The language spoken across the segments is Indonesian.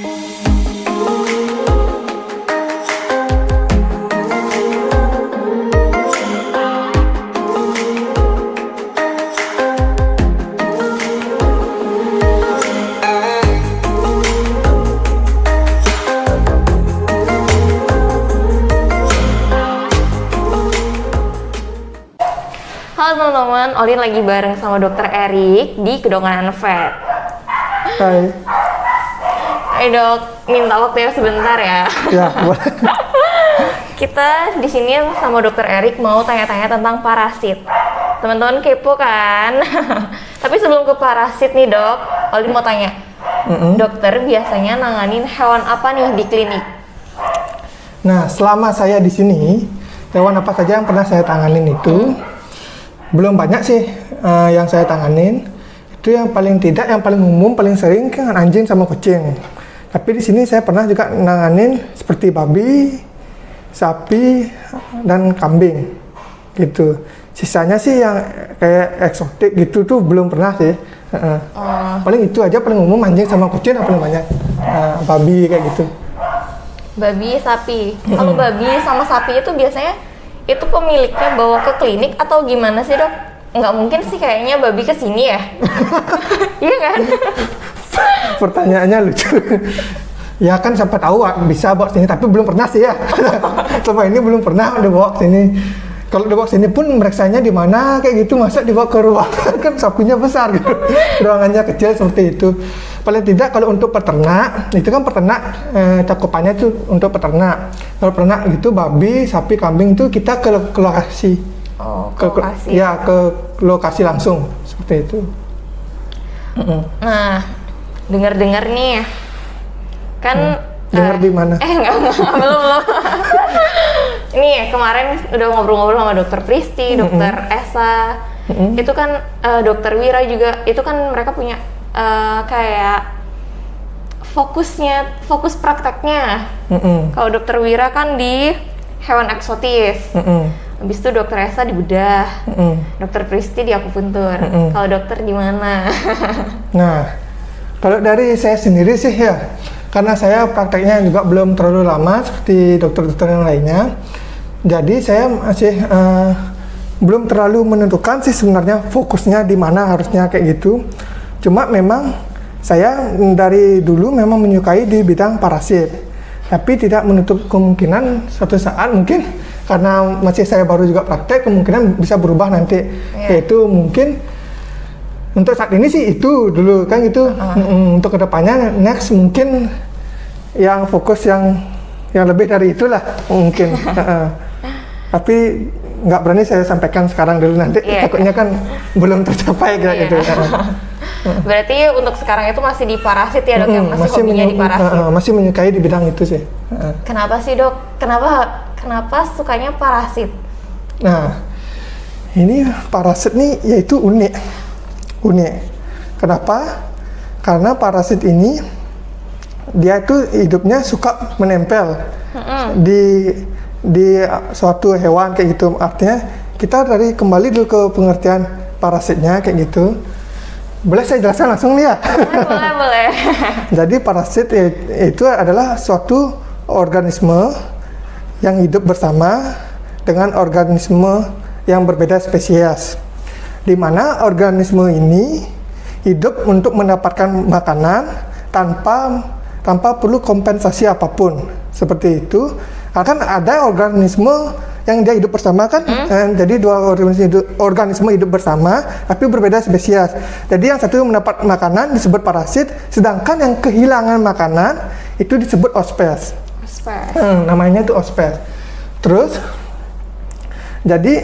Halo teman-teman, Olin lagi bareng sama Dokter Erik di Kedokteran Vet. Hai. Hai dok, minta waktu ya sebentar ya. Ya, boleh. Kita di sini sama Dokter Erik mau tanya-tanya tentang parasit. Teman-teman kepo kan? Tapi sebelum ke parasit nih dok, Olin mau tanya. Dokter biasanya nanganin hewan apa nih di klinik? Nah, selama saya di sini, hewan apa saja yang pernah saya tanganin itu belum banyak sih yang saya tanganin. Itu yang paling tidak, yang paling umum, paling sering kan anjing sama kucing. Tapi di sini saya pernah juga nanganin seperti babi, sapi, dan kambing gitu. Sisanya sih yang kayak eksotik gitu tuh belum pernah sih. Paling itu aja, paling umum anjing sama kucing yang paling banyak. Babi kayak gitu. Babi, sapi. Kalau babi sama sapi itu biasanya itu pemiliknya bawa ke klinik atau gimana sih dok? Nggak mungkin sih kayaknya babi kesini ya? Iya kan? Pertanyaannya lucu. Ya kan siapa tahu bisa bawa sini, tapi belum pernah sih ya. Selama ini belum pernah dibawa sini. Kalau dibawa sini pun meriksanya di mana kayak gitu, masa dibawa ke ruangan kan sapinya besar gitu. Ruangannya kecil seperti itu. Paling tidak kalau untuk peternak, itu kan peternak cakupannya itu untuk peternak. Kalau peternak gitu babi, sapi, kambing itu kita ke lokasi. Oh, ke lokasi. Ya, ke lokasi langsung seperti itu. Nah, dengar-dengar nih kan dengar di mana? Enggak, belum. Ini kemarin udah ngobrol-ngobrol sama Dokter Pristi, Dokter Esa. Itu kan Dokter Wira juga, itu kan mereka punya kayak fokus prakteknya. Kalau Dokter Wira kan di hewan eksotis. Habis itu Dokter Esa di bedah. Dokter Pristi di akupuntur. Kalau dokter gimana? Nah, kalau dari saya sendiri sih ya, karena saya prakteknya juga belum terlalu lama seperti dokter-dokter yang lainnya, jadi saya masih belum terlalu menentukan sih sebenarnya fokusnya di mana harusnya kayak gitu. Cuma memang saya dari dulu memang menyukai di bidang parasit, tapi tidak menutup kemungkinan suatu saat mungkin karena masih saya baru juga praktek, kemungkinan bisa berubah nanti, yaitu mungkin untuk saat ini sih itu dulu kan gitu. Untuk kedepannya next mungkin yang fokus yang lebih dari itulah mungkin. Tapi nggak berani saya sampaikan sekarang dulu, nanti takutnya kan belum tercapai kayak gitu. Berarti untuk sekarang itu masih di parasit ya dok, yang masih hobinya di parasit. Masih menyukai di bidang itu sih. Kenapa sih dok? Kenapa sukanya parasit? Nah, ini parasit nih yaitu unik. Kenapa? Karena parasit ini dia itu hidupnya suka menempel di suatu hewan kayak gitu. Artinya kita kembali dulu ke pengertian parasitnya kayak gitu. Boleh saya jelaskan langsung nih ya? Boleh. Jadi parasit itu adalah suatu organisme yang hidup bersama dengan organisme yang berbeda spesies, di mana organisme ini hidup untuk mendapatkan makanan tanpa perlu kompensasi apapun. Seperti itu. Akan ada organisme yang dia hidup bersama kan, jadi dua organisme hidup bersama tapi berbeda spesies. Jadi yang satu mendapat makanan disebut parasit, sedangkan yang kehilangan makanan itu disebut ospes. Namanya itu ospes. Terus jadi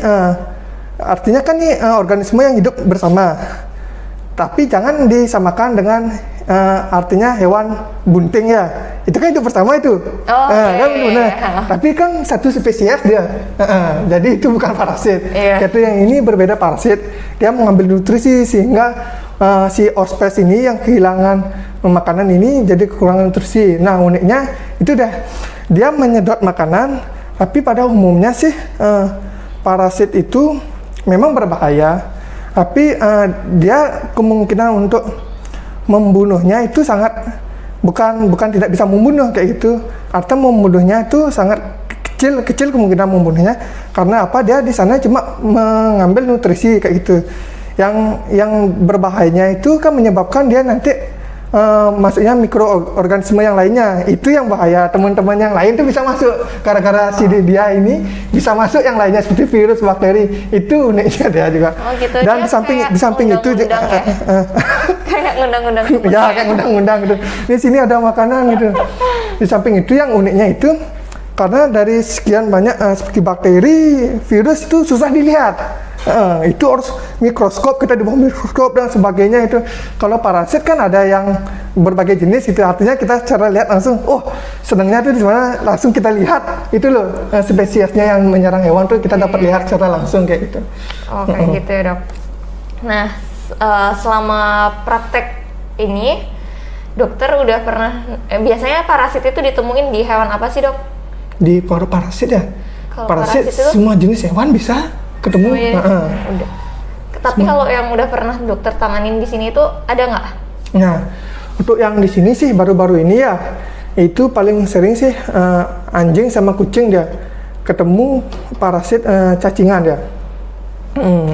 artinya kan nih organisme yang hidup bersama, tapi jangan disamakan dengan artinya hewan bunting ya, itu kan hidup bersama itu. Kan benar. Tapi kan satu spesies dia, jadi itu bukan parasit. Yaitu yang ini berbeda parasit, dia mengambil nutrisi sehingga si ospes ini yang kehilangan makanan ini jadi kekurangan nutrisi. Nah uniknya itu dia menyedot makanan, tapi pada umumnya sih parasit itu memang berbahaya, tapi dia kemungkinan untuk membunuhnya itu sangat bukan tidak bisa membunuh kayak gitu. Artinya membunuhnya itu sangat kecil kemungkinan membunuhnya, karena apa, dia di sana cuma mengambil nutrisi kayak gitu. Yang berbahayanya itu kan menyebabkan dia nanti masuknya mikroorganisme yang lainnya, itu yang bahaya. Teman-teman yang lain tuh bisa masuk gara-gara si dia ini bisa masuk yang lainnya seperti virus, bakteri, itu uniknya dia juga. Oh gitu. Dan dia di samping itu juga kayak ngundang-ngundang ya kayak ngundang-ngundang gitu. Di sini ada makanan gitu. Di samping itu yang uniknya itu karena dari sekian banyak seperti bakteri, virus itu susah dilihat. Itu harus mikroskop, kita di bawah mikroskop dan sebagainya itu. Kalau parasit kan ada yang berbagai jenis itu, artinya kita cara lihat langsung, oh senangnya itu di mana, langsung kita lihat itu loh spesiesnya yang menyerang hewan tuh kita dapat lihat secara langsung kayak gitu. Oh kayak gitu ya dok. Nah selama praktek ini dokter udah pernah biasanya parasit itu ditemuin di hewan apa sih dok? Di parasit ya. Kalau Parasit parasit itu semua jenis hewan bisa ketemu. Udah. Tapi kalau yang udah pernah dokter tanganin di sini itu ada nggak? Nah, untuk yang di sini sih baru-baru ini ya, itu paling sering sih anjing sama kucing dia ketemu parasit cacingan dia.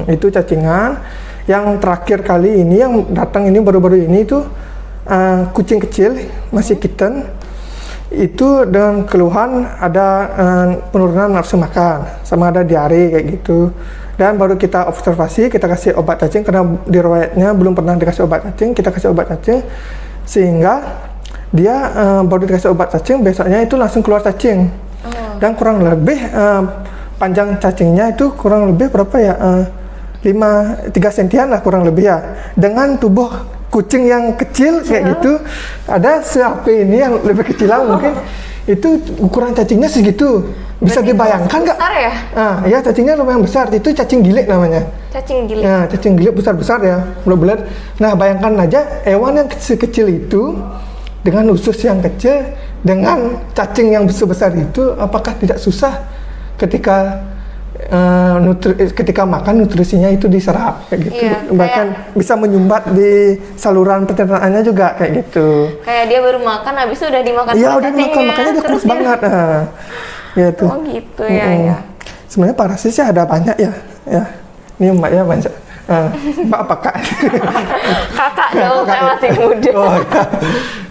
Itu cacingan. Yang terakhir kali ini yang datang ini baru-baru ini itu kucing kecil masih kitten. Itu dengan keluhan ada penurunan nafsu makan, sama ada diare kayak gitu. Dan baru kita observasi, kita kasih obat cacing karena di riwayatnya belum pernah dikasih obat cacing, kita kasih obat cacing sehingga dia baru dikasih obat cacing, besoknya itu langsung keluar cacing. Dan kurang lebih panjang cacingnya itu kurang lebih berapa ya? 3 sentian lah kurang lebih ya. Dengan tubuh kucing yang kecil kayak gitu, ada se-HP ini yang lebih kecil lah mungkin, itu ukuran cacingnya segitu. Bisa dibayangkan nggak? Besar ya? Ya cacingnya lumayan besar, itu cacing gilik namanya. Cacing gilik? Ya, cacing gilik besar-besar ya, bulat-bulat. Nah bayangkan aja hewan yang kecil itu, dengan usus yang kecil, dengan cacing yang sebesar itu, apakah tidak susah ketika ketika makan nutrisinya itu diserap kayak gitu. Iya, Bahkan bisa menyumbat di saluran pencernaannya juga kayak gitu. Kayak dia baru makan habis itu udah dimakan. Iya udah dimakan, makanya dia kurus banget. Gitu. Oh gitu ya. Sebenarnya parasit sih ada banyak ya. Ini mbaknya banyak. Mbak apa kak? Kakak dong, saya masih muda. Oh, ya.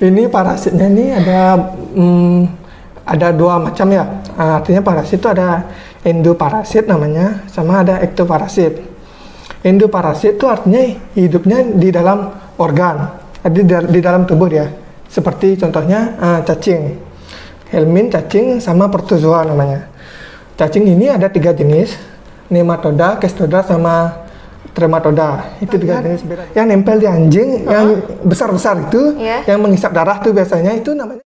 Ini parasitnya ini ada 2 macam ya. Artinya parasit itu ada endoparasit namanya, sama ada ektoparasit. Endoparasit itu artinya hidupnya di dalam organ, di dalam tubuh dia. Seperti contohnya cacing, helmin cacing sama protozoa namanya. Cacing ini ada 3 jenis, nematoda, kestoda sama trematoda. Itu 3 jenis. Yang nempel di anjing, yang besar-besar itu, yang menghisap darah tuh biasanya itu namanya